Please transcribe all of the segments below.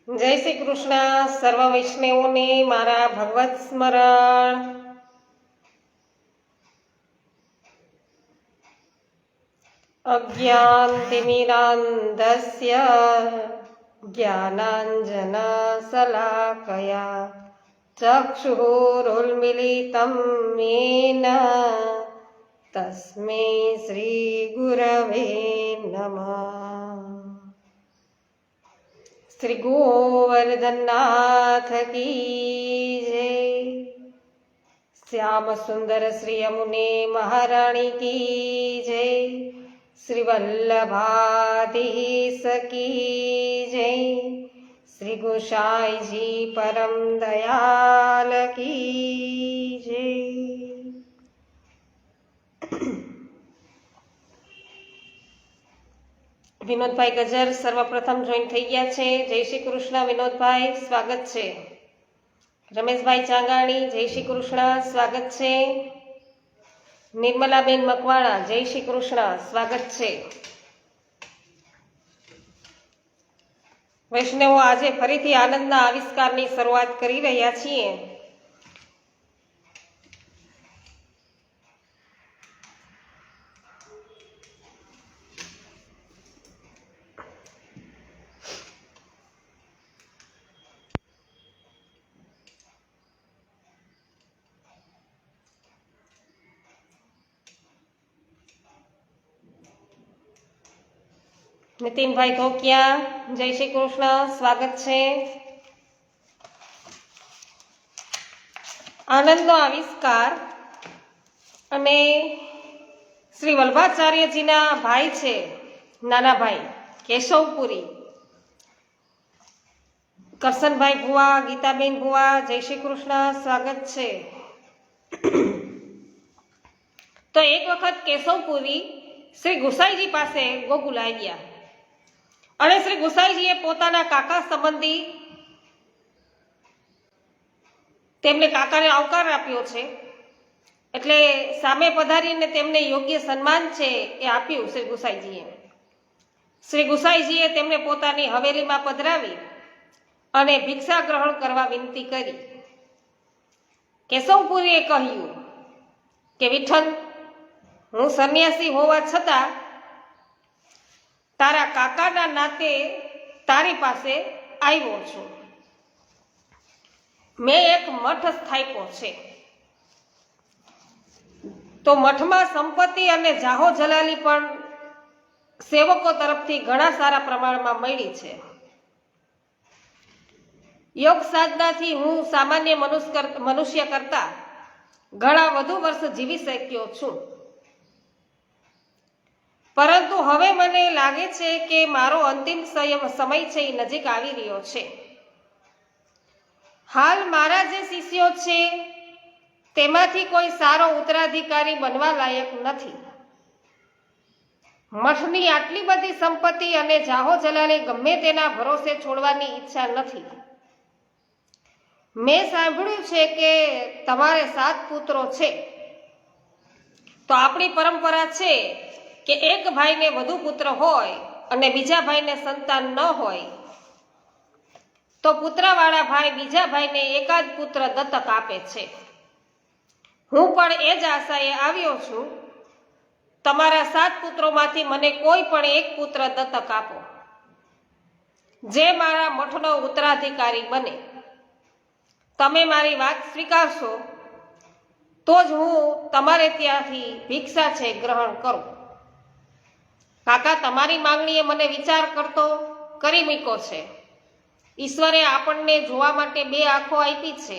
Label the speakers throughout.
Speaker 1: જય શ્રી કૃષ્ણ. સર્વ વૈષ્ણવોને મારા ભગવત સ્મરણ. અજ્ઞાનતિમિરાન્ધસ્ય જ્ઞાનાંજન શલાકયા ચક્ષુરુન્મિલિतं येन તસ્મૈ શ્રી ગુરવે નમઃ. શ્રી ગોવર્ધનનાથ કી જય. શ્યામ સુંદર શ્રી યમુને મહારાણી કી જય. શ્રી વલ્લભાધીશ કી જય. શ્રી ગોસાઈજી પરમ દયાલ કી જય. વિનોદભાઈ ગજર સર્વપ્રથમ જોઈન થઈ ગયા છે. જય શ્રી કૃષ્ણ વિનોદભાઈ, સ્વાગત છે. રમેશભાઈ ચાંગાણી, જય શ્રી કૃષ્ણ, સ્વાગત છે. નિર્મલાબેન મકવાણા, જય શ્રી કૃષ્ણ, સ્વાગત છે. વૈષ્ણવો, આજે ફરીથી આનંદના આવિષ્કારની શરૂઆત કરી રહ્યા છીએ. નીતિનભાઈ ધોકિયા, જય શ્રી કૃષ્ણ, સ્વાગત છે. આનંદનો આવિષ્કાર અને શ્રી વલ્લભાચાર્યજીના ભાઈ છે, નાના ભાઈ કેશવપુરી, કરશનભાઈ ભુવા, ગીતાબેન ભુવા, જય શ્રી કૃષ્ણ, સ્વાગત છે. તો એક વખત કેશવપુરી શ્રી ગુસાઈજી પાસે ગોકુળ આવ્યા અને શ્રી ગુસાઈજીએ પોતાના કાકા સંબંધી તેમને કાકાને આવકાર આપ્યો છે, એટલે સામે પધારીને તેમને યોગ્ય સન્માન છે એ આપ્યું શ્રી ગુસાઈજીએ. શ્રી ગુસાઈજીએ તેમને પોતાની હવેલીમાં પધરાવી અને ભિક્ષા ગ્રહણ કરવા વિનંતી કરી. કેશવપુરીએ કહ્યું કે વિઠ્ઠલ, હું સંન્યાસી હોવા છતાં તારા કાકાના નાતે તારી પાસે આવ્યો છું. મેં એક મઠ સ્થાપ્યો છે, તો મઠમાં સંપત્તિ અને જાહો જલાલી પણ સેવકો તરફથી ઘણા સારા પ્રમાણમાં મળી છે. યોગ સાધનાથી હું સામાન્ય મનુષ્ય કરતા ઘણા વધુ વર્ષ જીવી શક્યો છું, પરંતુ હવે મને લાગે છે કે મારો અંતિમ સમય છે એ નજીક આવી રહ્યો છે. હાલ મારા જે શિષ્યો છે તેમાંથી કોઈ સારો ઉત્તરાધિકારી બનવા લાયક નથી. મઠની આટલી બધી સંપત્તિ અને જાહો જલાલી ગમે તેના ભરોસે છોડવાની ઈચ્છા નથી. મેં સાંભળ્યું છે કે તમારે 7 પુત્રો છે, તો આપણી પરંપરા છે કે એક ભાઈને વધુ પુત્ર હોય અને બીજા ભાઈને સંતાન ન હોય તો પુત્રવાળા ભાઈ બીજા ભાઈને એકાદ પુત્ર દત્તક આપે છે. હું પણ એ જ આશાએ આવ્યો છું. તમારા 7 પુત્રોમાંથી મને કોઈ પણ એક પુત્ર દત્તક આપો, જે મારા મઠનો ઉત્તરાધિકારી બને. તમે મારી વાત સ્વીકારશો તો જ હું તમારે ત્યાંથી ભિક્ષા છે ગ્રહણ કરું. કાકા, તમારી માંગણીએ મને વિચાર કરતો કરી મૂક્યો છે. ઈશ્વરે આપણને જોવા માટે 2 આંખો આપી છે.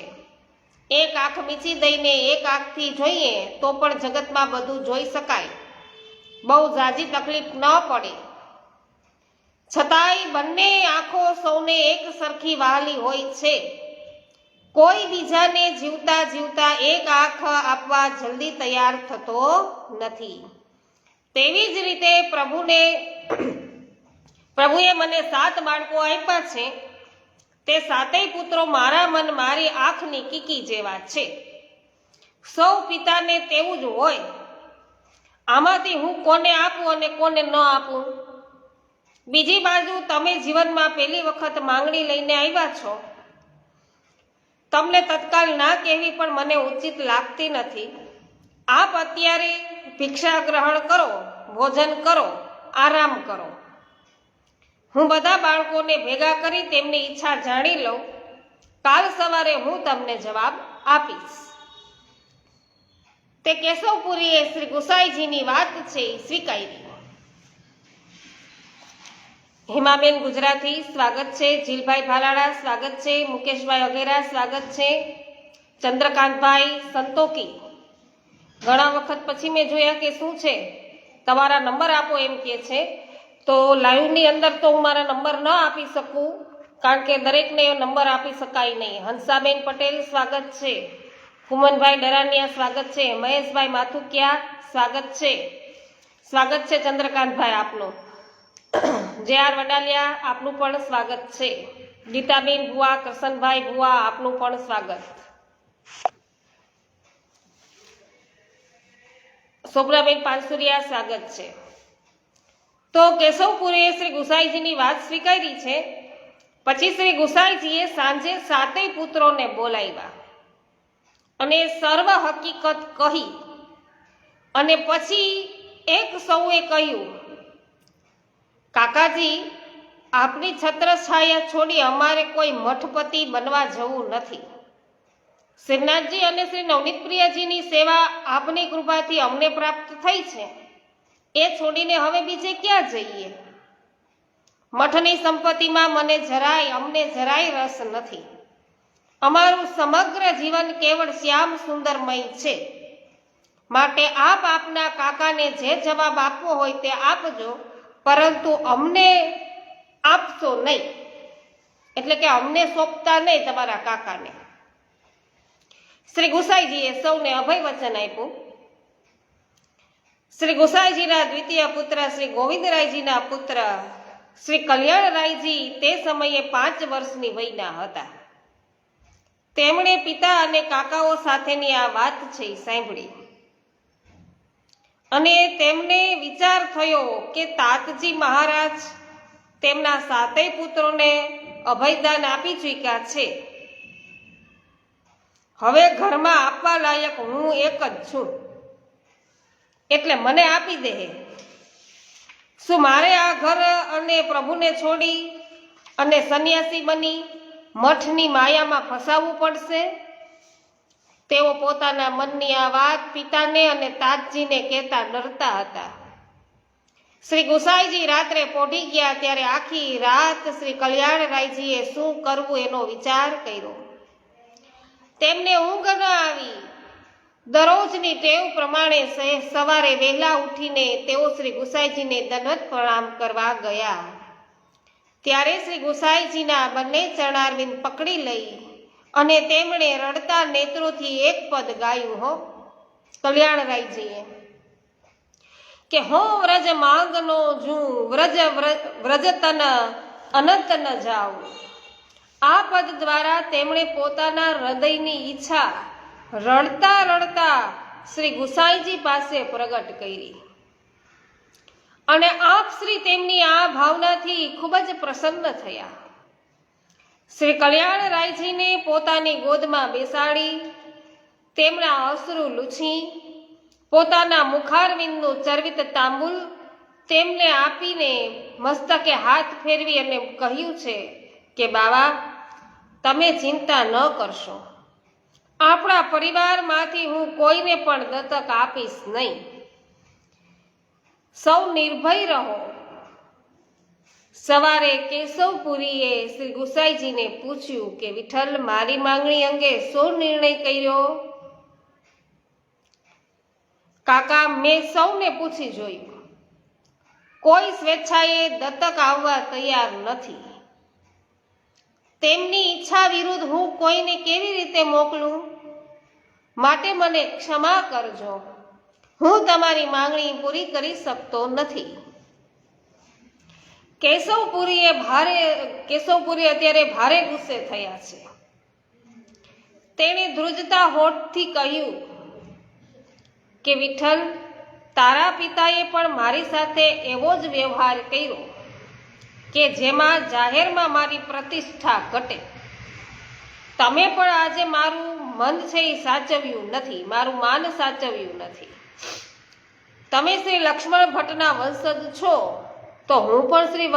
Speaker 1: એક આંખ મીચી દઈને એક આંખથી જોઈએ તો પણ જગતમાં બધું જોઈ શકાય, બહુ ઝાઝી તકલીફ ન પડે. છતાંય બંને આંખો સૌને એક સરખી વહાલી હોય છે. કોઈ બીજાને જીવતા જીવતા એક આંખ આપવા જલ્દી તૈયાર થતો નથી. તેવી જ રીતે પ્રભુએ મને 7 બાળકો આપ્યા છે. તે 7 પુત્રો મારા મન મારી આંખની કીકી જેવા છે. સૌ પિતાને તેવું જ હોય. આમાંથી હું કોને આપું અને કોને ન આપું બીજી બાજુ તમે જીવનમાં પહેલી વખત માંગણી લઈને આવ્યા છો, તમને તત્કાલ ના કહેવી પણ મને ઉચિત લાગતી નથી. આપ અત્યારે ભિક્ષા ગ્રહણ કરો, ભોજન કરો, આરામ કરો. હું બધા બાળકોને ભેગા કરી તેમની ઈચ્છા જાણી લઉં. કાલ સવારે હું તમને જવાબ આપીશ. તે કેશવપુરીએ શ્રી ગુસાઈજીની વાત છે એ સ્વીકારી. હેમાબેન ગુજરાતી સ્વાગત છે, જીલભાઈ ભાલાડા સ્વાગત છે, મુકેશભાઈ અઘેરા સ્વાગત છે, ચંદ્રકાંતભાઈ સંતોકી ઘણા વખત પછી મેં જોયા કે શું છે તમારા નંબર આપો એમ કે છે. તો લાઈવની અંદર તો હું મારા નંબર ન આપી શકું, કારણ કે દરેકને નંબર આપી શકાય નહીં. હંસાબેન પટેલ સ્વાગત છે, કુમનભાઈ ડરાનિયા સ્વાગત છે, મહેશભાઈ માથુકિયા સ્વાગત છે, સ્વાગત છે ચંદ્રકાંતભાઈ આપનું. જે આર વડાલિયા આપનું પણ સ્વાગત છે. ગીતાબેન ભુવા, કરશનભાઈ ભુવા આપનું પણ સ્વાગત. શોભનાબેન પાનસુરિયા સ્વાગત છે. તો કેશવપુરીએ શ્રી ગુસાઈજીની વાત સ્વીકારી છે. પછી શ્રી ગુસાઈજીએ સાંજે 7 પુત્રોને બોલાવ્યા અને સર્વ હકીકત કહી અને પછી એક સૌએ કહ્યું, કાકાજી, આપની છત્રછાયા છોડી અમારે કોઈ મઠપતિ બનવા જવું નથી. શ્રીનાથજી અને શ્રી નવનીતપ્રિયાજીની સેવા આપની કૃપાથી અમને પ્રાપ્ત થઈ છે. એ છોડીને હવે બીજે ક્યાં જઈએ? મઠની સંપત્તિમાં અમને જરાય રસ નથી. અમારું સમગ્ર જીવન કેવળ શ્યામ સુંદરમય છે. માટે આપ આપના કાકાને જે જવાબ આપવો હોય તે આપજો, પરંતુ અમને આપશો નહીં, એટલે કે અમને સોંપતા નહીં તમારા કાકાને. શ્રી ગુસાઈજીએ સૌને અભય વચન આપ્યું. શ્રી ગુસાઈજીના દ્વિતીય પુત્ર શ્રી ગોવિંદરાયજીના પુત્ર શ્રી કલ્યાણરાયજી તે સમયે 5 વર્ષની વયના હતા. તેમણે પિતા અને કાકાઓ સાથેની આ વાત છે સાંભળી અને તેમને વિચાર થયો કે તાતજી મહારાજ તેમના 7 પુત્રોને અભયદાન આપી ચૂક્યા છે. હવે ઘરમાં આપવા લાયક હું એક જ છું, એટલે મને આપી દે. શું મારે આ ઘર અને પ્રભુને છોડી અને સંન્યાસી બની મઠની માયામાં ફસાવવું પડશે? તેઓ પોતાના મનની આ વાત પિતાને અને તાતજીને કહેતા ડરતા હતા. શ્રી ગુસાઈજી રાત્રે પોઢી ગયા ત્યારે આખી રાત શ્રી કલ્યાણરાયજીએ શું કરવું એનો વિચાર કર્યો. તેમને ઊંઘ ન આવી. દરરોજની ટેવ પ્રમાણે સવારે વહેલા ઉઠીને તેઓ શ્રી ગુસાઈજીને દંડવત પ્રણામ કરવા ગયા. ત્યારે શ્રી ગુસાઈજીના બંને ચરણારવિંદ પકડી લઈ અને તેમણે રડતા નેત્રોથી એક પદ ગાયું. હો કલ્યાણરાયજીએ કે હો વ્રજ માંગનો જું વ્રજતન અનંત ન જાઉં. આ પદ દ્વારા તેમણે પોતાના હૃદયની ઈચ્છા રડતા રડતા શ્રી ગુસાઈજી પાસે પ્રગટ કરી અને આપ શ્રી તેમની આ ભાવનાથી ખૂબ જ પ્રસન્ન થયા. શ્રી કલ્યાણરાયજીને પોતાની ગોદમાં બેસાડી તેમના અશ્રુ લૂછી પોતાના મુખારવિંદનું ચર્વિત તાંબુલ તેમને આપીને મસ્તકે હાથ ફેરવી અને કહ્યું છે કે બાવા, તમે ચિંતા ન કરશો. આપણા પરિવારમાંથી હું કોઈને પણ દત્તક આપીશ નહીં. સૌ નિર્ભય રહો. સવારે કેશવપુરીએ શ્રી ગુસાઈજીને પૂછ્યું કે વિઠ્ઠલ, મારી માંગણી અંગે શો નિર્ણય કર્યો? કાકા, મેં સૌને પૂછી જોયું. કોઈ સ્વેચ્છાએ દત્તક આવવા તૈયાર નથી. તેમની ઈચ્છા વિરુદ્ધ હું કોઈને કેવી રીતે મોકલું? માટે મને ક્ષમા કરજો. હું તમારી માંગણી પૂરી કરી શકતો નથી. કેશવપુરી અત્યારે ભારે ગુસ્સે થયા છે. તેણે ધ્રુજતા હોઠથી કહ્યું કે વિઠ્ઠલ, તારા પિતાએ પણ મારી સાથે એવો જ વ્યવહાર કર્યો કે જેમાં જાહેરમાં મારી પ્રતિષ્ઠા ઘટે. તમે પણ આજે મારું મન છે એ સાચવ્યું નથી, મારું માન સાચવ્યું નથી. તમે શ્રી લક્ષ્મણ ભટ્ટના વંશજ છો, તો હું પણ શ્રી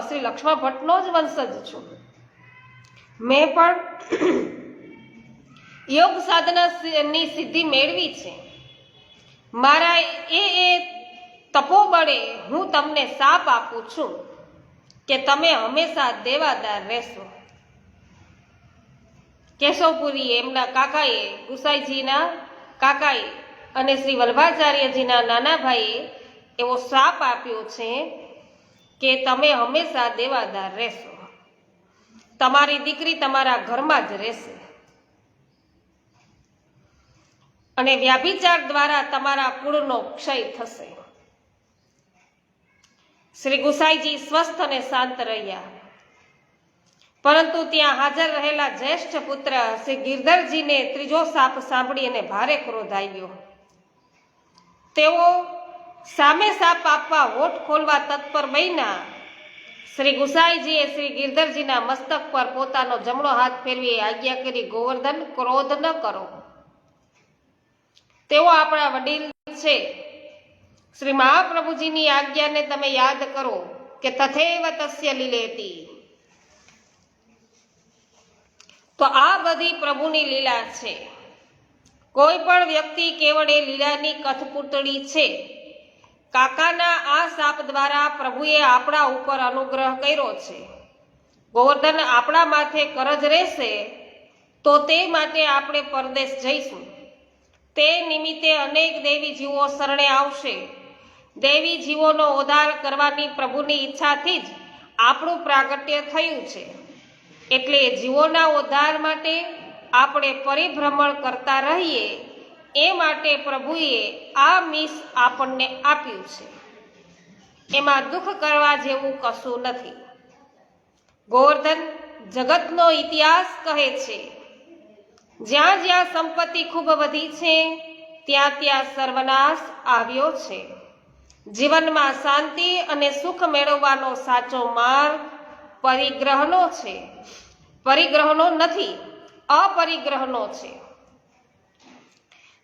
Speaker 1: શ્રી લક્ષ્મણ ભટ્ટનો જ વંશજ છું. મેં પણ યોગ સાધનાની સિદ્ધિ મેળવી છે. મારા એ તપોબળે હું તમને શાપ આપું છું કે તમે હંમેશા દેવાદાર રહેશો. કેશવપુરી એમના કાકાએ, ગુસાઈજીના કાકાએ અને શ્રી વલ્લભાચાર્યજીના નાના ભાઈએ એવો શાપ આપ્યો છે કે તમે હંમેશા દેવાદાર રહેશો. તમારી દીકરી તમારા ઘરમાં જ રહેશે અને વ્યાભિચાર દ્વારા તમારા કુળનો ક્ષય થશે. શ્રી ગુસાઈજી સ્વસ્થ અને શાંત રહ્યા, પરંતુ ત્યાં હાજર રહેલા જ્યેષ્ઠ પુત્ર શ્રી ગિરધરજીને ત્રીજો શાપ સાંભળી અને ભારે ક્રોધ આવ્યો. તેઓ સામે શાપ આપવા હોઠ ખોલવા તત્પર બન્યા. શ્રી ગુસાઈજીએ શ્રી ગિરધરજીના મસ્તક પર પોતાનો જમણો હાથ ફેરવી આજ્ઞા કરી, ગોવર્ધન, ક્રોધ ન કરો. તેઓ આપણા વડીલ છે. શ્રી મહાપ્રભુજીની આજ્ઞાને તમે યાદ કરો કે તથૈવ તસ્ય લીલેતી. તો આ બધી પ્રભુની લીલા છે. કોઈ પણ વ્યક્તિ કેવળ એ લીલાની કઠપૂતળી છે. કાકાના આ શાપ દ્વારા પ્રભુએ આપણા ઉપર અનુગ્રહ કર્યો છે. ગોવર્ધન આપણા માથે કરજ રહેશે તો તે માટે આપણે પરદેશ જઈશું. તે નિમિત્તે અનેક દેવી જીવો શરણે આવશે. દેવી જીવોનો ઉદ્ધાર કરવાની પ્રભુની ઈચ્છાથી જ આપણું પ્રાગટ્ય થયું છે. એટલે જીવોના ઉદ્ધાર માટે આપણે પરિભ્રમણ કરતા રહીએ એ માટે પ્રભુએ આ મિસ આપણને આપ્યું છે. એમાં દુઃખ કરવા જેવું કશું નથી. ગોવર્ધન, જગતનો ઇતિહાસ કહે છે, જ્યાં જ્યાં સંપત્તિ ખૂબ વધી છે ત્યાં ત્યાં સર્વનાશ આવ્યો છે. જીવનમાં શાંતિ અને સુખ મેળવવાનો સાચો માર્ગ પરિગ્રહનો છે. પરિગ્રહનો નથી, અપરિગ્રહનો છે.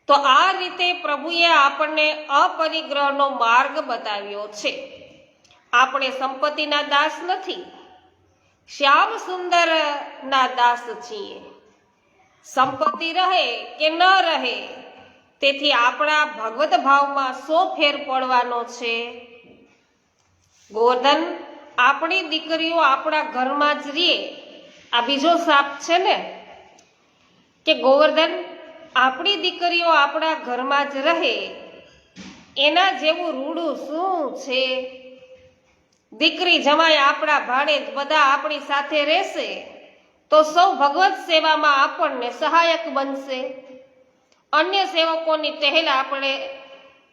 Speaker 1: તો આ રીતે પ્રભુએ આપણને અપરિગ્રહનો માર્ગ બતાવ્યો છે. આપણે સંપત્તિના દાસ નથી, શ્યામ સુંદરના દાસ છીએ. સંપત્તિ રહે કે ન રહે તેથી આપણા ભગવત ભાવમાં શો ફેર પડવાનો છે. ગોવર્ધન, આપણી દીકરીઓ આપણા ઘરમાં જ રહે. આ બીજો શાપ છે ને કે ગોવર્ધન, આપણી દીકરીઓ આપણા ઘરમાં જ રહે એના જેવું રૂડું શું છે? દીકરી જમાય આપણા ભાણેજ બધા આપણી સાથે રહેશે તો સૌ ભગવત સેવામાં આપણને સહાયક બનશે. અન્ય સેવકોની ટહેલ આપણે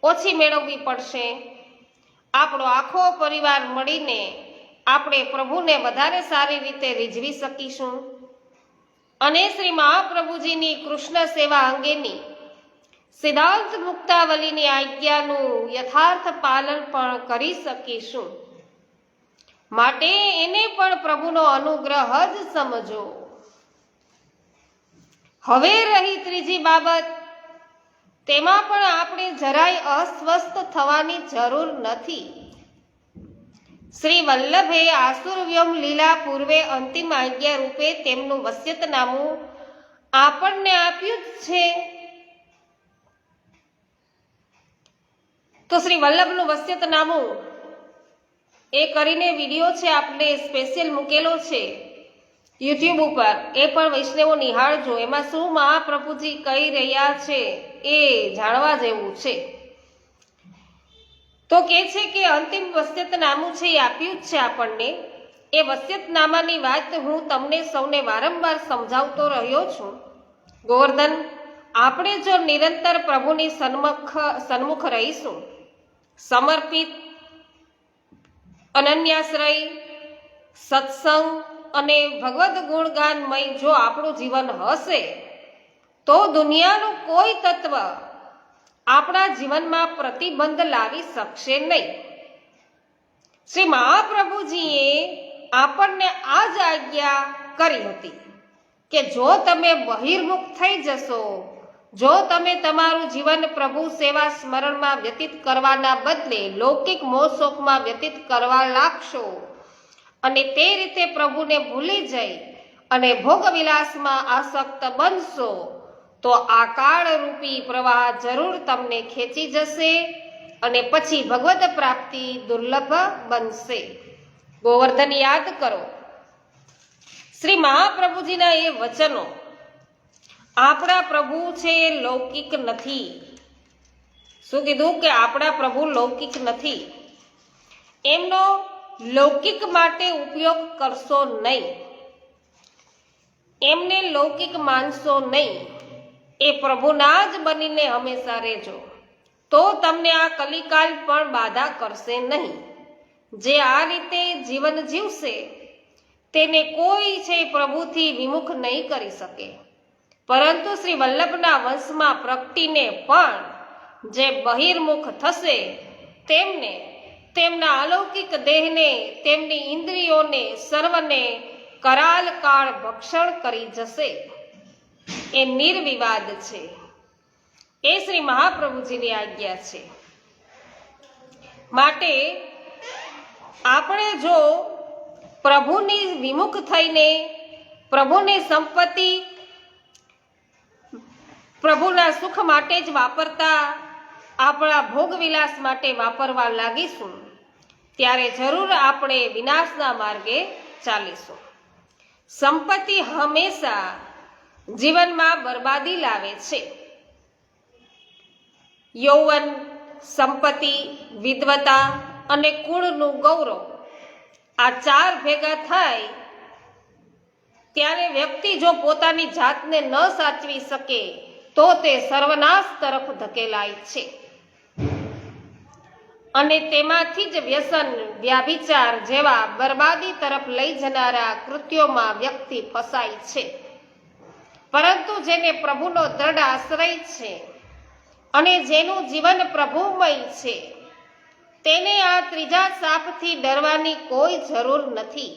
Speaker 1: ઓછી મેળવવી પડશે. આપણો આખો પરિવાર મળીને આપણે પ્રભુને વધારે સારી રીતે રીઝવી શકીશું અને શ્રી મહાપ્રભુજીની કૃષ્ણ સેવા અંગેની સિદ્ધાંત મુક્તાવલીની આજ્ઞાનું યથાર્થ પાલન પણ કરી શકીશું. માટે એને પણ પ્રભુનો અનુગ્રહ જ સમજો. હવે રહી ત્રીજી બાબત, તેમાં પણ આપણે જરાય અસ્વસ્થ થવાની જરૂર નથી. શ્રી વલ્લભે આસુરવ્યોમ લીલા પૂર્વે અંતિમ આજ્ઞા રૂપે તેમનું વસ્યતનામું આપણને આપ્યું જ છે. તો શ્રી વલ્લભનું વસ્યતનામું એ કરીને વિડીયો છે આપણે સ્પેશિયલ મૂકેલો છે યુટ્યુબ ઉપર, એ પણ વૈષ્ણવો નિહાળજો. એમાં શું મહાપ્રભુજી કહી રહ્યા છે એ જાણવા જેવું છે. તો કે છે કે અંતિમ વસ્યતનામું છે એ આપ્યું જ છે આપણને. એ વસ્યતનામાની વાત હું તમને સૌને વારંવાર સમજાવતો રહ્યો છું. ગોવર્ધન, આપણે જો નિરંતર પ્રભુની સન્મુખ રહીશું, સમર્પિત, અનન્યાશ્રય, સત્સંગ અને ભગવદ ગુણગાનમય જો આપણું જીવન હશે તો દુનિયાનું કોઈ તત્વ આપણા જીવનમાં પ્રતિબંધ લાવી શકશે નહીં. શ્રી મહાપ્રભુજીએ આપણને આ જ આજ્ઞા કરી હતી કે જો તમે બહિર્મુખ થઈ જશો, જો તમે તમારું જીવન પ્રભુ સેવા સ્મરણમાં વ્યતીત કરવાના બદલે લૌકિક મોહશોકમાં વ્યતીત કરવા લાગશો અને તે રીતે પ્રભુને ભૂલી જઈ અને ભોગવિલાસમાં આસક્ત બનશો, તો આ કાળરૂપી પ્રવાહ જરૂર તમને ખેંચી જશે અને પછી ભગવદ પ્રાપ્તિ દુર્લભ બનશે. ગોવર્ધન યાદ કરો, શ્રી મહાપ્રભુજીના એ વચનો. આપણા પ્રભુ છે એ લૌકિક નથી. શું કીધું? કે આપણા પ્રભુ લૌકિક નથી. એમનો લૌકિક માટે ઉપયોગ કરશો નહીં, એમને લૌકિક માનશો નહીં. એ પ્રભુના જ બનીને હંમેશા રહેજો, તો તમને આ કલિકાલ પણ બાધા કરશે નહીં. જે આ રીતે જીવન જીવશે તેને કોઈ છે પ્રભુથી વિમુખ નહીં કરી શકે. પરંતુ શ્રી વલ્લભના વંશમાં પ્રગટીને પણ જે બહિર્મુખ થશે તેમને તેમના અલૌકિક દેહને, તેમની ઇન્દ્રિયોને, સર્વને કરાલ કાળ ભક્ષણ કરી જશે. એ નિર્વિવાદ છે. એ શ્રી મહાપ્રભુજીની આજ્ઞા છે. માટે આપણે જો પ્રભુની વિમુખ થઈને પ્રભુની સંપત્તિ પ્રભુના સુખ માટે જ વાપરતા આપણા ભોગવિલાસ માટે વાપરવા લાગીશું, ત્યારે જરૂર આપણે વિનાશના માર્ગે ચાલીશું. સંપત્તિ હંમેશા જીવનમાં બરબાદી લાવે છે. યૌવન, સંપત્તિ, વિદ્વતા અને કુળનું ગૌરવ, આ ચાર ભેગા થાય ત્યારે વ્યક્તિ જો પોતાની જાતને ન સાચવી શકે તો તે સર્વનાશ તરફ ધકેલાય છે અને તેમાંથી જ વ્યસન, વ્યાભિચાર જેવા બરબાદી તરફ લઈ જનારા કૃત્યોમાં વ્યક્તિ ફસાય છે. પરંતુ જેને પ્રભુનો દ્રઢ આશ્રય છે અને જેનું જીવન પ્રભુમય છે, તેને આ ત્રીજા સાપથી ડરવાની કોઈ જરૂર નથી.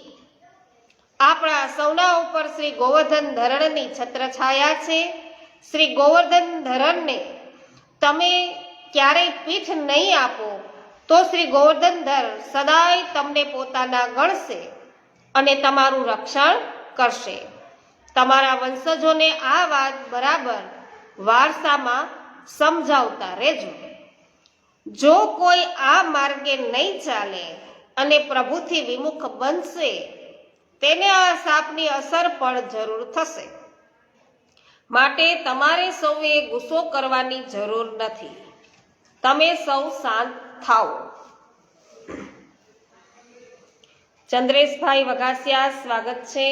Speaker 1: આપણા સૌના ઉપર શ્રી ગોવર્ધન ધરણની છત્રછાયા છે. શ્રી ગોવર્ધન ધરણને તમે ક્યારેય પીઠ નહીં આપો તો શ્રી ગોવર્ધન ધર સદાય તમને પોતાના ગણશે અને તમારું રક્ષણ કરશે. તમારા વંશજોને આ વાત બરાબર વારસામાં સમજાવતા રહેજો. જો કોઈ આ માર્ગે નહીં ચાલે અને પ્રભુથી વિમુખ બનશે, તેને આ શાપની અસર પણ જરૂર થશે. માટે તમારે સૌએ ગુસ્સો કરવાની જરૂર નથી. તમે સૌ શાંત થાઓ. ચંદ્રેશભાઈ વઘાસિયા સ્વાગત છે.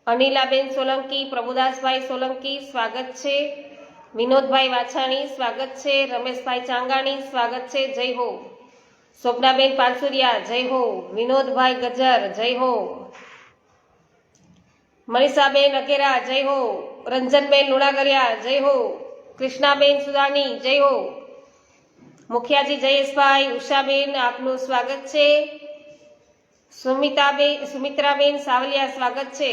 Speaker 1: અનિલાબેન સોલંકી, પ્રભુદાસભાઈ સોલંકી સ્વાગત છે. વિનોદભાઈ વાછાણી સ્વાગત છે. રમેશભાઈ ચાંગાણી સ્વાગત છે. જય હો. સ્વપ્નાબેન પાનસુરિયા જય હો. વિનોદભાઈ ગજર જય હો. મનીષાબેન અકેરા જય હો. રંજનબેન લુણાગરિયા જય હો. કૃષ્ણાબેન સુદાણી જય હો. મુખિયાજી જયેશભાઈ, ઉષાબેન આપનું સ્વાગત છે. સુમિત્રાબેન સાવલિયા સ્વાગત છે.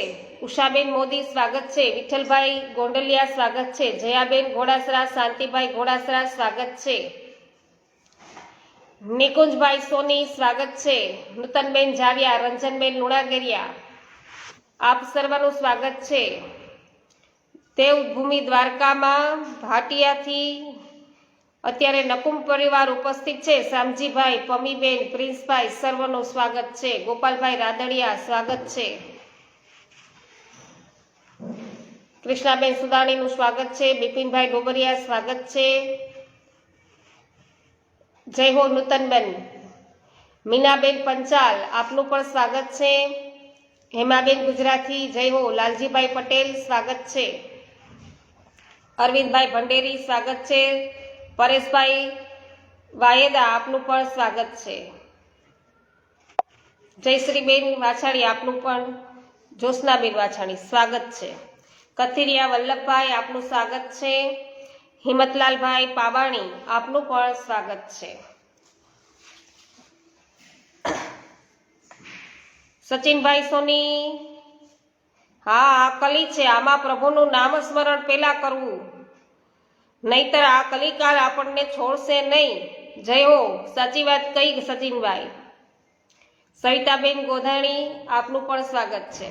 Speaker 1: ઉષાબેન મોદી સ્વાગત છે. વિઠ્ઠલભાઈ ગોંડલિયા સ્વાગત છે. જયાબેન ઘોડાસરા, શાંતિભાઈ ઘોડાસરા સ્વાગત છે. નિકુંજભાઈ સોની સ્વાગત છે. નૂતનબેન જાવિયા, રંજનબેન લુણાગરિયા આપ સર્વનું સ્વાગત છે. દેવભૂમિ દ્વારકામાં ભાટિયાથી અત્યારે નકુમ પરિવાર ઉપસ્થિત છે. શામજીભાઈ, પમીબેન, પ્રિન્સભાઈ સર્વનું સ્વાગત છે. ગોપાલભાઈ રાદડિયા સ્વાગત છે. કૃષ્ણાબેન સુદાણીનું સ્વાગત છે. બિપિનભાઈ ડોબરિયા સ્વાગત છે. જય હો નૂતનબેન. મીનાબેન પંચાલ આપનું પણ સ્વાગત છે. હેમાબેન ગુજરાતી જય હો. લાલજીભાઈ પટેલ સ્વાગત છે. અરવિંદભાઈ ભંડેરી સ્વાગત છે. પરેશભાઈ વાયેદા આપનું પણ સ્વાગત છે. જયશ્રીબેન વાછાણી આપનું પણ, જ્યોત્સનાબેન વાછાણી સ્વાગત છે. કથિરિયા વલ્લભભાઈ આપનું સ્વાગત છે. હિંમતલાલભાઈ પાવાણી આપનું પણ સ્વાગત છે. સચિનભાઈ સોની, હા આ કલી છે, આમાં પ્રભુનું નામ સ્મરણ પેલા કરવું, નહીતર આ કલિકાળ આપણને છોડશે નહીં. જય હો, સાચી વાત કહી સચિનભાઈ. સવિતાબેન ગોધાણી, આપનું પણ સ્વાગત છે.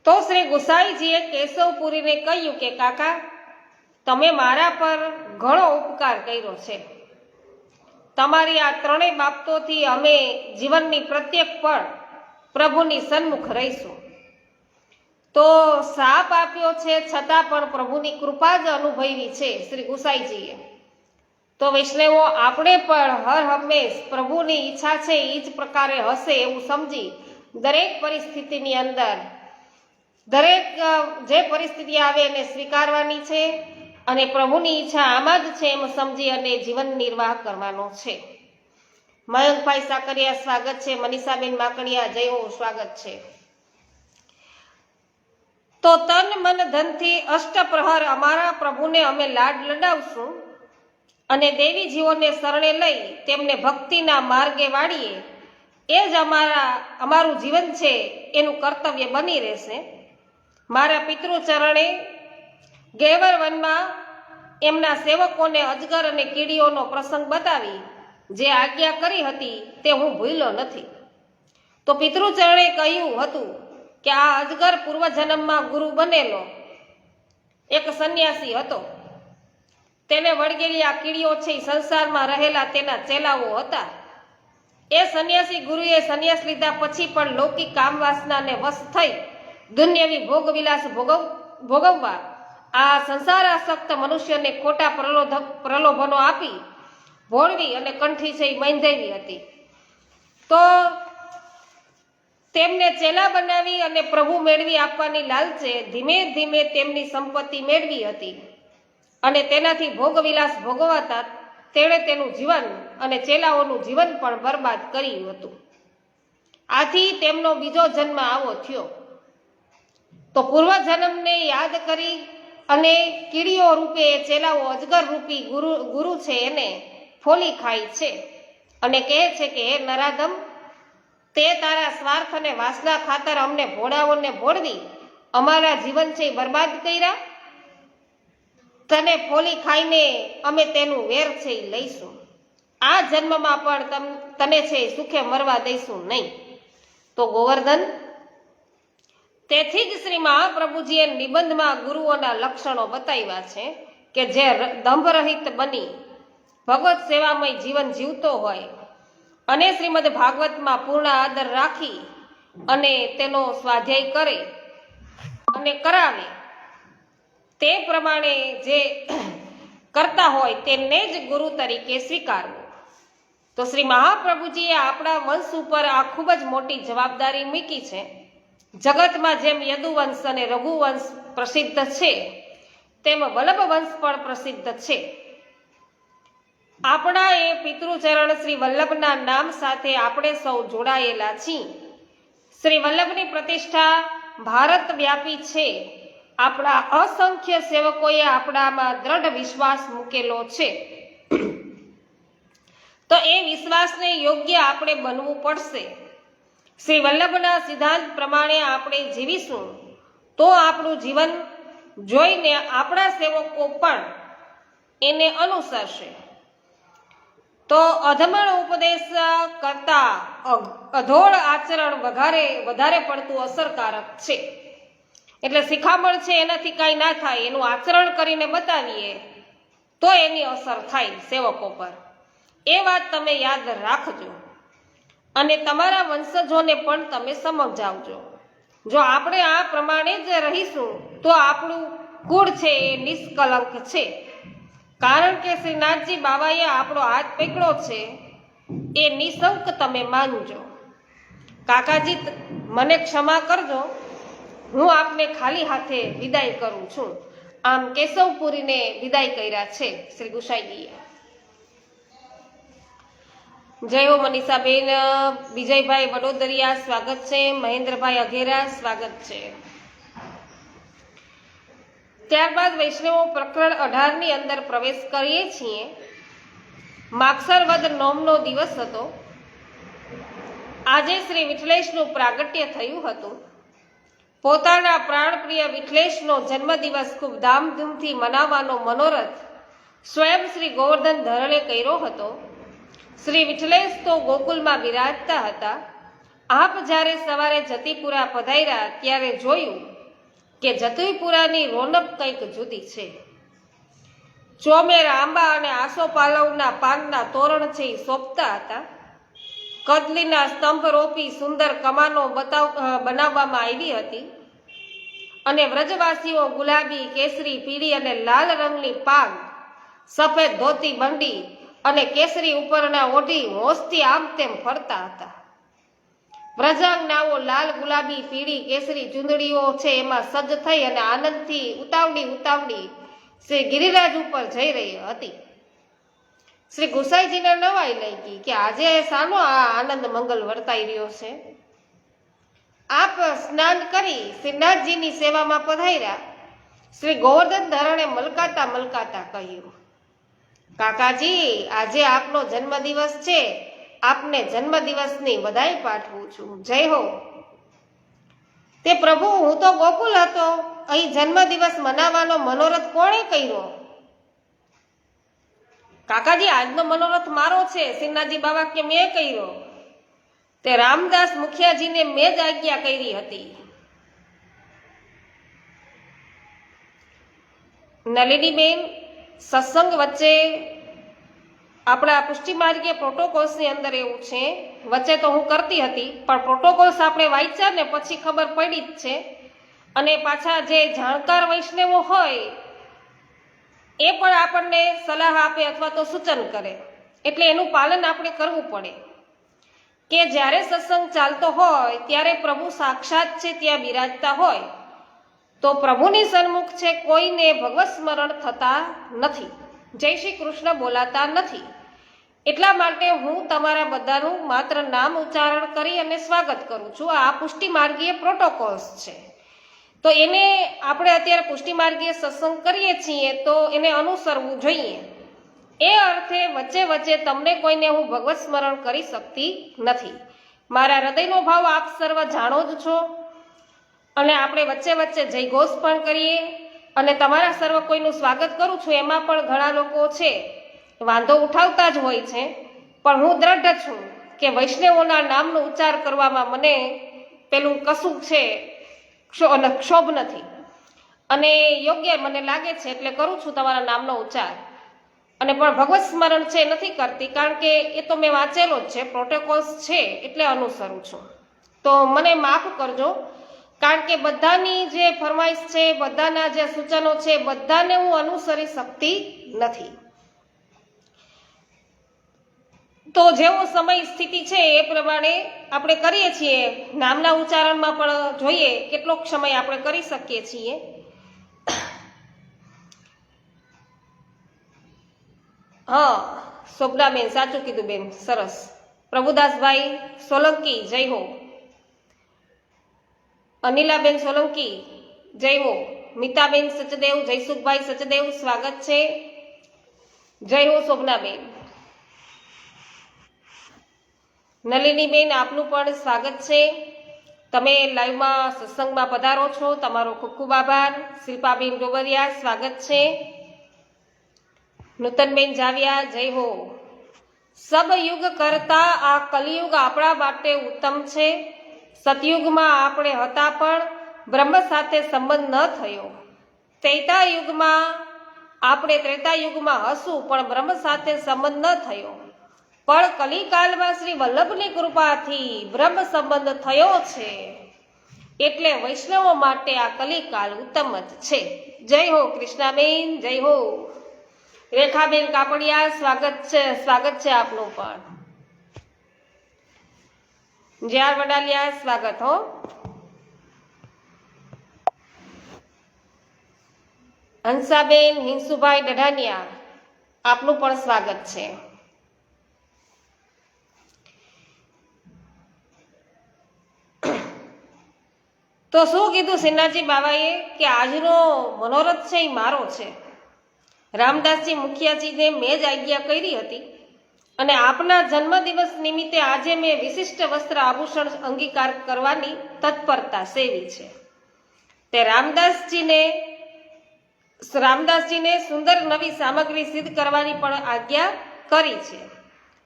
Speaker 1: તો શ્રી ગુસાઈજીએ કેશવપુરીને કહ્યું કે કાકા, તમે મારા પર ઘણો ઉપકાર કર્યો છે. તમારી આ ત્રણેય બાબતોથી અમે જીવનની પ્રત્યેક પળ પ્રભુની સન્મુખ રહીશું. તો શાપ આપ્યો છે છતાં પણ પ્રભુની કૃપા જ અનુભવી છે શ્રી ગુસાઈજીએ. તો વૈષ્ણવો, આપણે પણ હર હંમેશ પ્રભુની ઈચ્છા છે એ જ પ્રકારે હશે એવું સમજી દરેક પરિસ્થિતિની અંદર દરેક જે પરિસ્થિતિ આવે એને સ્વીકારવાની છે અને પ્રભુની ઈચ્છા આમાં જ છે એમ સમજી અને જીવન નિર્વાહ કરવાનો છે. મયંકભાઈ સાકરિયા સ્વાગત છે. મનીષાબેન માકડિયા, જય હો, સ્વાગત છે. તો તન મન ધનથી અષ્ટપ્રહર અમારા પ્રભુને અમે લાડ લડાવશું અને દેવી જીવોને શરણે લઈ તેમને ભક્તિના માર્ગે વાળીએ. એ જ અમારું જીવન છે એનું કર્તવ્ય બની રહેશે. મારા પિતૃચરણે ગેવર વનમાં એમના સેવકોને અજગર અને કીડીઓનો પ્રસંગ બતાવી જે આજ્ઞા કરી હતી તે હું ભૂલ્યો નથી. તો પિતૃચરણે કહ્યું હતું કે આ અજગર પૂર્વજન્મમાં ગુરુ બનેલો એક સંન્યાસી હતો. તેને વળગેલી આ કીડીઓ છે સંસારમાં રહેલા તેના ચેલાઓ હતા. એ સંન્યાસી ગુરુએ સંન્યાસ લીધા પછી પણ લૌકિક કામ વાસનાને વશ થઈ દુન્યવી ભોગવિલાસ ભોગવવા આ સંસારાસક્ત મનુષ્યને ખોટા પ્રલોભનો આપી ભોળવી અને કંઠી છે બાંધાવી હતી. તો તેમને ચેલા બનાવી અને પ્રભુ મેળવી આપવાની લાલચે ધીમે ધીમે તેમની સંપત્તિ મેળવી હતી અને તેનાથી ભોગવિલાસ ભોગવાતા તેણે તેનું જીવન અને ચેલાઓનું જીવન પણ બરબાદ કર્યું હતું. આથી તેમનો બીજો જન્મ આવો થયો. તો પૂર્વજન્મને યાદ કરી અને કીડીઓ રૂપે ચેલાઓ અજગર રૂપી ગુરુ છે એને ફોલી ખાય છે અને કહે છે કે હે નરાધમ, તે તારા સ્વાર્થ અને વાસના ખાતર અમને ભોળાઓને ભોળવી અમારા જીવન છે બરબાદ કર્યા. તને ફોલી ખાઈને અમે તેનું વેર છે એ લઈશું. આ જન્મમાં પણ તને છે સુખે મરવા દઈશું નહીં. તો ગોવર્ધન, તેથી જ શ્રી મહાપ્રભુજીએ નિબંધમાં ગુરુઓના લક્ષણો બતાવ્યા છે કે જે દંભરહિત બની ભગવત સેવામય જીવન જીવતો હોય અને શ્રીમદ ભાગવતમાં પૂર્ણ આદર રાખી અને તેનો સ્વાધ્યાય કરે અને કરાવે તે પ્રમાણે જે કરતા હોય તેને જ ગુરુ તરીકે સ્વીકારવું. તો શ્રી મહાપ્રભુજીએ આપણા વંશ ઉપર આ ખૂબ જ મોટી જવાબદારી મૂકી છે. જગતમાં જેમ યદુવંશ અને રઘુવંશ પ્રસિદ્ધ છે તેમ વલ્લભ વંશ પણ પ્રસિદ્ધ છે. આપણા એ પિતૃચરણ શ્રી વલ્લભના નામ સાથે આપણે સૌ જોડાયેલા છીએ. શ્રી વલ્લભની પ્રતિષ્ઠા ભારત વ્યાપી છે. આપણા અસંખ્ય સેવકોએ આપણામાં દ્રઢ વિશ્વાસ મૂકેલો છે. તો એ વિશ્વાસને યોગ્ય આપણે બનવું પડશે. શ્રી વલ્લભના સિદ્ધાંત પ્રમાણે આપણે જીવીશું તો આપણું જીવન જોઈને આપણા સેવકો પણ એને અનુસરશે. તો અધમણ ઉપદેશ કરતા અધોળ આચરણ વધારે પડતું અસરકારક છે. એટલે શિખામણ છે એનાથી કાંઈ ના થાય, એનું આચરણ કરીને બતાવીએ તો એની અસર થાય સેવકો પર. એ વાત તમે યાદ રાખજો અને તમારા વંશજોને પણ તમે સમજાવજો. જો આપણે આ પ્રમાણે જ રહીશું તો આપણું કુળ છે એ નિષ્કલંક છે. કારણ કે શ્રીનાથજી બાવાએ આપણો હાથ પકડ્યો છે એ નિશંક તમે માનજો. કાકાજી, મને ક્ષમા કરજો, હું આપને ખાલી હાથે વિદાય કરું છું. આમ કેશવપુરીને વિદાય કર્યા છે શ્રી ગુસાઈજીએ. જય હો મનીષાબેન. વિજયભાઈ વડોદરિયા સ્વાગત છે. મહેન્દ્રભાઈ અઘેરા સ્વાગત છે. ત્યારબાદ વૈષ્ણવો પ્રકરણ 18 ની અંદર પ્રવેશ કરીએ છીએ. માગસર વદ નોમનો દિવસ હતો આજે શ્રી વિઠ્ઠલેશનું પ્રાગટ્ય થયું હતું. પોતાના પ્રાણપ્રિય વિઠ્ઠલેશનો જન્મદિવસ ખૂબ ધામધૂમથી મનાવવાનો મનોરથ સ્વયં શ્રી ગોવર્ધન ધરણે કર્યો હતો. શ્રી વિઠ્ઠલેશ તો ગોકુલમાં બિરાજતા હતા. આપ જ્યારે સવારે જતીપુરા પધાર્યા ત્યારે જોયું કે જતીપુરાની રોનક કંઈક જુદી છે. ચોમેર આંબા અને આસોપાલવના પાનના તોરણ છે એ શોભતા હતા. કદલીના સ્તંભ રોપી સુંદર કમાનો બનાવવામાં આવી હતી અને વ્રજવાસીઓ ગુલાબી, કેસરી, પીળી અને લાલ રંગની પાગ, સફેદ ધોતી બંડી અને કેસરી ઉપરના ઓઢી હોંશથી આમ તેમ ફરતા હતા. વ્રજાંગનાઓ લાલ, ગુલાબી, પીળી, કેસરી ચૂંદડીઓ છે એમાં સજ્જ થઈ અને આનંદથી ઉતાવળી શ્રી ગિરિરાજ ઉપર જઈ રહી હતી. શ્રી ગુસાઈજીને નવાઈ લાગી કે આજે શાનો આ આનંદ મંગલ વર્તાઈ રહ્યો છે. આપ સ્નાન કરી શ્રીનાથજીની સેવામાં પધાર્યા. શ્રી ગોવર્ધન ધરણે મલકાતા કહ્યું, કાકાજી, આજે આપનો જન્મદિવસ છે. આપને જન્મદિવસની વધાઈ પાઠવું છું. જય હો. તે પ્રભુ, હું તો ગોકુલ હતો. અહીં જન્મદિવસ મનાવવાનો મનોરથ કોણે કર્યો? કાકાજી, આજનો મનોરથ મારો છે. શ્રીનાથજી બાબા કે મેં કર્યો? તે રામદાસ મુખિયાજીને મેં જ આજ્ઞા કરી હતી. નલિનીબેન, સત્સંગ વચ્ચે આપણા પુષ્ટિમાર્ગીય પ્રોટોકોલ્સની અંદર એવું છે, વચ્ચે તો હું કરતી હતી પણ પ્રોટોકોલ્સ આપણે વાંચ્યા ને પછી ખબર પડી જ છે. અને પાછા જે જાણકાર વૈષ્ણવો હોય એ પણ આપણને સલાહ આપે અથવા તો સૂચન કરે, એટલે એનું પાલન આપણે કરવું પડે. કે જ્યારે સત્સંગ ચાલતો હોય ત્યારે પ્રભુ સાક્ષાત છે ત્યાં બિરાજતા હોય તો પ્રભુની સન્મુખ છે કોઈને ભગવત સ્મરણ થતા નથી, જય શ્રી કૃષ્ણ બોલાતા નથી. એટલા માટે હું તમારા બધાનું માત્ર નામ ઉચ્ચારણ કરી અને સ્વાગત કરું છું. આ પુષ્ટિમાર્ગીય પ્રોટોકોલ્સ છે, તો એને આપણે અત્યારે પુષ્ટિમાર્ગીય સત્સંગ કરીએ છીએ તો એને અનુસરવું જોઈએ. એ અર્થે વચ્ચે તમને કોઈને હું ભગવત સ્મરણ કરી શકતી નથી. મારા હૃદયનો ભાવ આપ સર્વ જાણો જ છો. અને આપણે વચ્ચે જયઘોષ પણ કરીએ અને તમારા સર્વ કોઈનું સ્વાગત કરું છું. એમાં પણ ઘણા લોકો છે વાંધો ઉઠાવતા જ હોય છે, પણ હું દ્રઢ છું કે વૈષ્ણવોના નામનો ઉચ્ચાર કરવામાં મને પેલું કશું છે ક્ષોભ નથી અને યોગ્ય મને લાગે છે એટલે કરું છું તમારા નામનો ઉચ્ચાર. અને પણ ભગવત સ્મરણ છે નથી કરતી, કારણ કે એ તો મેં વાંચેલો જ છે, પ્રોટોકોલ્સ છે એટલે અનુસરું છું. તો મને માફ કરજો, કારણ કે બધાની જે ફરમાઈશ છે, બધાના જે સૂચનો છે, બધાને હું અનુસરી શકતી નથી. તો જેવો સમય સ્થિતિ છે એ પ્રમાણે આપણે કરીએ છીએ. નામના ઉચ્ચારણમાં પણ જોઈએ કેટલોક સમય આપણે કરી શકીએ છીએ. હા, શોભનાબેન સાચું કીધું બેન, સરસ. પ્રભુદાસભાઈ સોલંકી, જય હો. અનિલાબેન સોલંકી, જય હો. મિતાબેન સચદેવ, જયસુખભાઈ સચદેવ, સ્વાગત છે. જય હો શોભનાબેન. નલિનીબેન, આપનું પણ સ્વાગત છે. તમે લાઈવમાં સત્સંગમાં પધારો છો, તમારો ખૂબ ખૂબ આભાર. શિલ્પાબેન ડોબરિયા, સ્વાગત છે. નૂતનબેન જાવિયા, જય હો. સબ યુગ કરતા આ કલિયુગ આપણા માટે ઉત્તમ છે. સતયુગમાં આપણે હતા પણ બ્રહ્મ સાથે સંબંધ ન થયો. ત્રેતાયુગમાં આપણે ત્રેતાયુગમાં હશું પણ બ્રહ્મ સાથે સંબંધ ન થયો. પણ કલિકાલમાં શ્રી વલ્લભની કૃપાથી બ્રહ્મ સંબંધ થયો છે, એટલે વૈષ્ણવો માટે આ કલિકાલ ઉત્તમ જ છે. જય હો કૃષ્ણાબેન, જય હો. રેખાબેન કાપડિયા, સ્વાગત છે આપનું પણ. જ્યાર વડાલિયા, સ્વાગત હો. હંસાબેન, હિંસુભાઈ ડઢાનિયા, આપનું પણ સ્વાગત છે. તો શું કીધું શ્રીનાથજી બાબાએ કે આજનો મનોરથ છે એ મારો છે. રામદાસજી મુખિયાજીને મેં જ આજ્ઞા કરી હતી અને આપના જન્મદિવસ નિમિત્તે આજે મેં વિશિષ્ટ વસ્ત્ર આભૂષણ અંગીકાર કરવાની તત્પરતા સેવી છે. તે રામદાસજીને સુંદર નવી સામગ્રી સિદ્ધ કરવાની પણ આજ્ઞા કરી છે.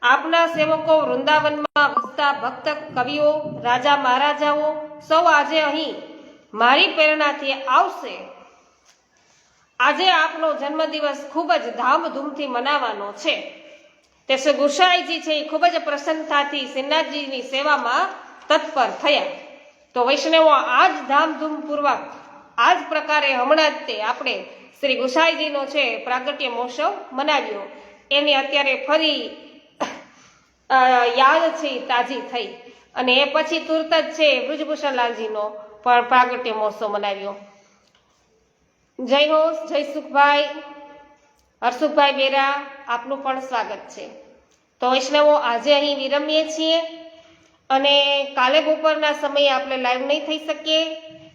Speaker 1: આપના સેવકો વૃંદાવનમાં વસતા ભક્ત કવિઓ, રાજા મહારાજાઓ સૌ આજે અહીં મારી પ્રેરણાથી આવશે. આજે આપનો જન્મદિવસ ખૂબ જ ધામધૂમથી મનાવવાનો છે. તે શ્રી ગુસાઈજી છે એ ખૂબ જ પ્રસન્નતાથી શ્રીનાથજીની સેવામાં તત્પર થયા. તો વૈષ્ણવો આ જ ધામધૂમપૂર્વક આ જ પ્રકારે હમણાં જ તે આપણે શ્રી ગુસાઈજીનો છે પ્રાગટ્ય મહોત્સવ મનાવ્યો. એની અત્યારે ફરી યાદ છે તાજી થઈ અને એ પછી તુરત જ છે બ્રિજભૂષણલાલજીનો પણ પ્રાગટ્ય મહોત્સવ મનાવ્યો. જય હો, જય સુખભાઈ, હરસુખભાઈ બેરા, આપનું પણ સ્વાગત છે. તો વૈષ્ણવો આજે અહીં વિરમીએ છીએ અને કાલે બપોરના સમયે આપણે લાઈવ નહીં થઈ શકીએ.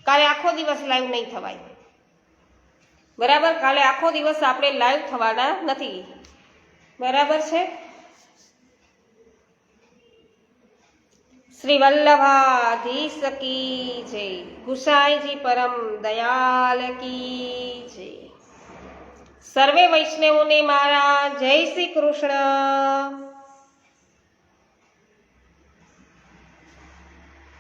Speaker 1: કાલે આખો દિવસ લાઈવ નહીં થવાય, બરાબર? કાલે આખો દિવસ આપણે લાઈવ થવાના નથી, બરાબર છે? શ્રી વલ્લભાધીશ કી જય, ગુસાઈજી પરમ દયાલ કી જય. સર્વે વૈષ્ણવોને મારા જય શ્રી કૃષ્ણ.